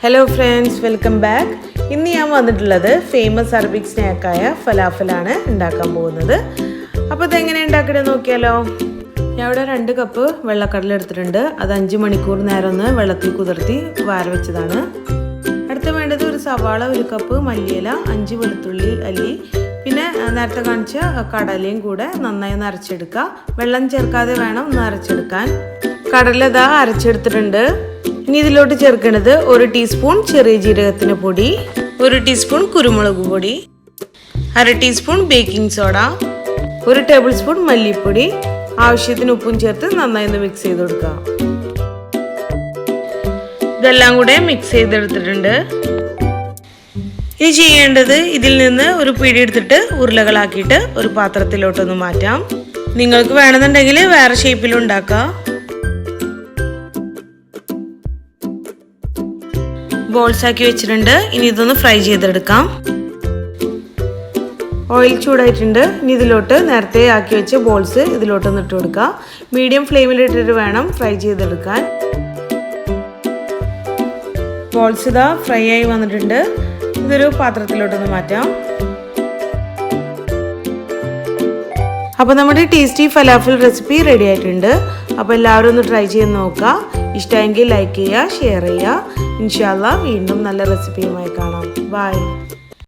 Hello friends, welcome back. ഇന്ന് ഞാൻ വന്നിട്ടുള്ളത് ഫേമസ് അറബിക് സ്നാക്കായ ഫലാഫലാണ് ഉണ്ടാക്കാൻ പോകുന്നത്. അപ്പോൾ ഇതെങ്ങനെ ഉണ്ടാക്കണേ നോക്കിയാലോ. ഞാൻ ഇവിടെ 2 കപ്പ് വെള്ളക്കടല എടുത്തിട്ടുണ്ട്. അത് 5 മണിക്കൂർ നേരം ഒന്ന് വെള്ളത്തിൽ കുതിർത്തി വാര വെച്ചതാണ്. അടുത്ത വേണ്ടത് ഒരു സവാള, 1 കപ്പ് മല്ലിയില, 5 വെളുത്തുള്ളി അല്ലി, പിന്നെ നേരത്തെ കാണിച്ച കടലയും കൂടെ നന്നായി ഒന്ന് അരച്ചെടുക്കുക. വെള്ളം ചേർക്കാതെ വേണം ഒന്ന് അരച്ചെടുക്കാൻ. കടല ഇതാ അരച്ചെടുത്തിട്ടുണ്ട്. ഇനി ഇതിലോട്ട് ചേർക്കേണ്ടത് 1 ടീസ്പൂൺ ചെറിയ ജീരകത്തിന് പൊടി, 1 ടീസ്പൂൺ കുരുമുളക് പൊടി, 1/2 teaspoon baking soda, 1 table spoon മല്ലിപ്പൊടി, ആവശ്യത്തിന് ഉപ്പും ചേർത്ത് നന്നായി ഒന്ന് മിക്സ് ചെയ്ത് കൊടുക്കുക. ഇതെല്ലാം കൂടെ മിക്സ് ചെയ്തെടുത്തിട്ടുണ്ട്. ഇനി ചെയ്യേണ്ടത് ഇതിൽ നിന്ന് ഒരു പിടി എടുത്തിട്ട് ഉരുളകളാക്കിയിട്ട് ഒരു പാത്രത്തിലോട്ടൊന്ന് മാറ്റാം. നിങ്ങൾക്ക് വേണമെന്നുണ്ടെങ്കിൽ വേറെ ഷേപ്പിലും ഉണ്ടാക്കാം. ബോൾസ് ആക്കി വെച്ചിട്ടുണ്ട്. ഇനി ഇതൊന്ന് ഫ്രൈ ചെയ്തെടുക്കാം. ഓയിൽ ചൂടായിട്ടുണ്ട്. ഇനി ഇതിലോട്ട് നേരത്തെ ആക്കി വെച്ച ബോൾസ് ഇതിലോട്ടൊന്ന് ഇട്ട് കൊടുക്കുക. മീഡിയം ഫ്ലെയിമിലിട്ടിട്ട് വേണം ഫ്രൈ ചെയ്തെടുക്കാൻ. ബോൾസ് ഇതാ ഫ്രൈ ആയി വന്നിട്ടുണ്ട്. ഇതൊരു പാത്രത്തിലോട്ടൊന്ന് മാറ്റാം. അപ്പോൾ നമ്മുടെ ടേസ്റ്റി ഫലാഫൽ റെസിപ്പി റെഡി ആയിട്ടുണ്ട്. അപ്പോൾ എല്ലാവരും ഒന്ന് ട്രൈ ചെയ്ത് നോക്കുക. ഇഷ്ടമെങ്കിൽ ലൈക്ക് ചെയ്യുക, ഷെയർ ചെയ്യുക. ഇൻഷാ അല്ലാഹ് വീണ്ടും നല്ല റെസിപ്പിയുമായി കാണാം. ബൈ.